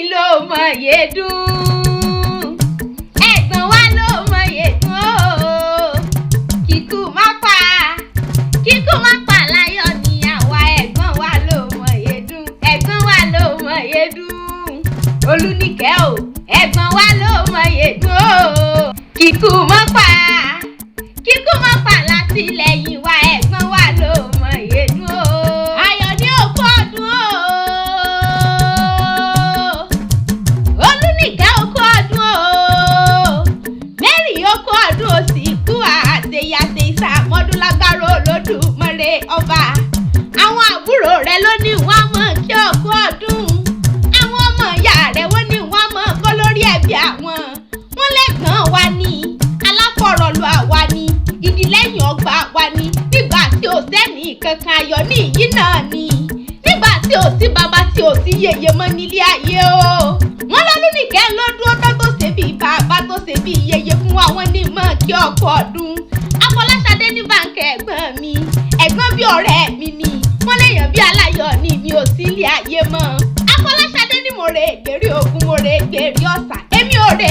ẹ̀yin ló mọ yédùn ẹ̀gbọ́n wa ló mọ yédùn o kíkú má pa láyọ̀ ni àwa ẹ̀gbọ́n wa ló mọ yédùn ẹ̀gbọ́n wa ló mọ yédùn Olúníkẹ́ o ẹ̀gbọ́n wa ló mọ yédùn o kíkú má pa látìlẹ́yìn wa ẹ̀gbọ́n wa ló mọ yédùn o ayọ̀ ní òkú ọdún o Olúníkẹ́ òkú ọdún o Mary òkú ọdún o sì kú àṣeyàṣe ìsàmọ́dún lágbára Olódùmarè ọba àwọn àbúrò rẹ ló ní wọ́n mọ̀ kí òkú ọdún àwọn ọmọ ìyá rẹ wọ́n ní wọ́n mọ̀ kó lórí ẹbí àwọn wọ́n lẹ́gbọ̀n wa ní aláfọ̀rọ̀lù àwa ní ìdílẹ́yìn ọgbà wa ní nígbà tí ò sẹ́ni kankan ayọ̀ ní ìyí náà ni nígbà tí ò sí bàbá tí ò sí yèyé mọ́ nílé ayé o wọ́n lọ́lúnìkẹ́ ló dúró tó ṣe bí bàbá tó ṣe bí yèyé fún wa wọ́n ní mọ̀ kí ọkọ ọdún Afọláṣadé ní báńkì ẹ̀gbọ́n bí ọ̀rẹ́ mi ni wọ́n léèyàn bí aláyọ̀ ni mi ò sí ilé ayé mọ́ Afọláṣadé ní mo rè gbèrè ògùn mo rè gbèrè ọ̀sà èmi ò rè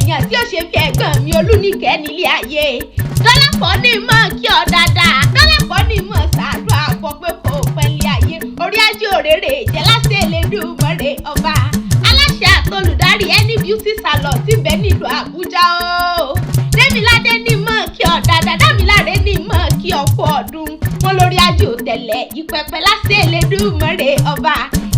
èèyàn tí ó ṣe bí ẹ̀gbọ́n mi Olúníkẹ́ nílé ayé Dọ́lápọ̀ ní mọ̀ kí ọ dáadáa Dọ́lápọ̀ ní mọ̀ ṣàdúrà àpọ̀ pé kò pẹ́lẹ́ ayé orí ajé òrèrè jẹ́ láti Elédùmarè ọba aláṣẹ àtolùdarí ẹni beauty salon tí ń bẹ nílùú Àbújá o Démiládé ní mọ̀ kí ọ dáadáa Dámiláre ní mọ̀ kí ọ kú ọdún wọn lórí ajé òtẹ̀lẹ̀ ìpẹ̀pẹ̀ láti Elédùmarè ọba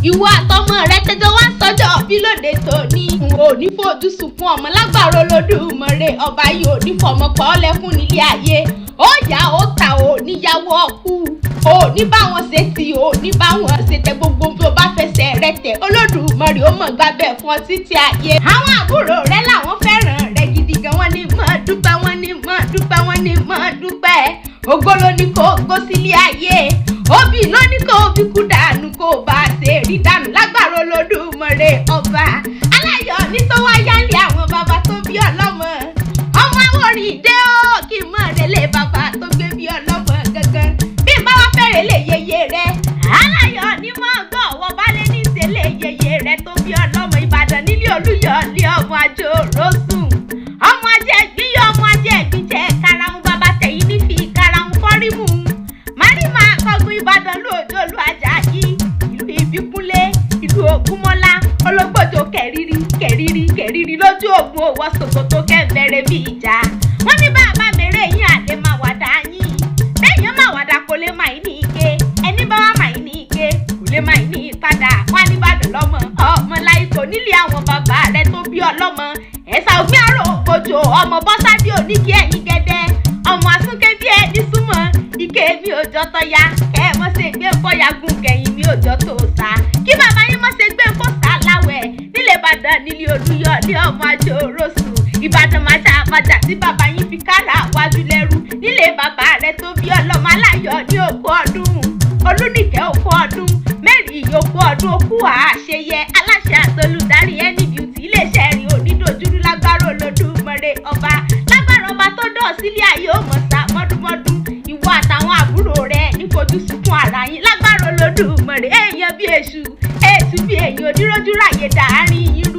ìwọ àtọmọ rẹ tẹjọ wá sọjọ́ bí lóde tòní n ò ní fojú sunkún ọmọ lágbára Olódùmarè ọba yìí ò ní fọmọ pa ọ́ lẹ́kún nílé ayé ó yá ó ta ò níyàwó ọkú ò ní bá wọn ṣe tí ò ní bá wọn ṣe tẹ gbogbo bí o bá fẹsẹ̀ rẹ tẹ Olódùmarè ó mọ̀ gbábẹ́ fún ọ títí ayé àwọn àbúrò rẹ làwọn fẹ́ràn rẹ gidi gan wọ́n ní mọ̀ dúpẹ́ wọ́n ní mọ̀ dúpẹ́ wọ́n ní mọ̀ dúpẹ́ ògo ló ní kó gbó sílé ayé òbí ló ní kó fi kú dànù kó bá ṣe rí dànù lágbára Olódùmarè ọba aláyọ̀ ní tó wáyá ń lé àwọn bàbá tó bí ọlọ́mọ ọmọ Àwórì dé ó kí n mọ̀ rẹ̀lẹ̀ bàbá tó gbé bí ọlọ́mọ gangan bí n bá wá fẹ́rẹ̀ lè yeye rẹ aláyọ̀ ní mọ̀ gbọ́ ọwọ́ balẹ̀ ní ìṣẹ̀lẹ̀ yeye rẹ tó bí ọlọ́mọ Ìbàdàn nílé Olúyọ̀lé ọmọ Àjòrósùn ọmọ Ajẹ́gbín ọmọ Ajẹ́gbín jẹ́ karahun bàbá tẹ̀yìn ní fi karahun fọ́rímù Màrímà Akọ́gun Ìbàdàn lóòjòlú Àjàyí ìlú Ìbíkúnlé ìlú Ògúnmọ́lá ológbòjò kẹ̀rírí lójú ògùn òwò ṣòkòtò kẹ́ńbẹ̀rẹ̀ bí ìjà wọ́n ní bàbá mèrè yín àlè máa wàdà yín bẹ́ẹ̀yàn máa wàdà kò lè máa ní ike ẹni bá wà máa ní ike kò lè máa ní padà wọ́n á ní Ìbàdàn lọ́mọ ọmọ láìkò nílé àwọn bàbá rẹ tó bí ọlọ́mọ ẹ̀sà ògbìn àrò ògbòjò ọmọ bọ́sádé oníkì ẹ̀yìn gẹ́dẹ́ ọmọ asúnkẹ́ bí ẹni súnmọ́ ike mi ò jọ tọ́ ya kẹ́ ẹ mọ́ ṣe gbé fọ́yà gùn kẹ́yìn mi ò jọ tó sá kí bàbá yín mọ́ ṣe gbé fọ́sà láwẹ̀ nílé Ìbàdàn nílé Olúyọ̀lé ọmọ Àjòrósùn Ìbàdàn májà tí bàbá yín fi kára wájú lẹ́rú nílé bàbá rẹ tó bí ọlọ́mọ aláyọ̀ ní òkú ọdún Olúníkẹ́ òkú ọdún Mary òkú ọdún òkú àṣeyẹ aláṣẹ àtolùdarí ẹni beauty iléeṣẹ́ rí onídòjúrú lágbára Olódùmarè ọba lágbára ọba tó dọ̀ sílé ayé ó mọ̀ sá mọ́dúnmọ́dún ìwọ àtàwọn àbúrò rẹ ní fojú sunkún ara yín lágbára Olódùmarè èèyàn bí èṣù bí èèyàn oníròjú ráyè dàárín yín rú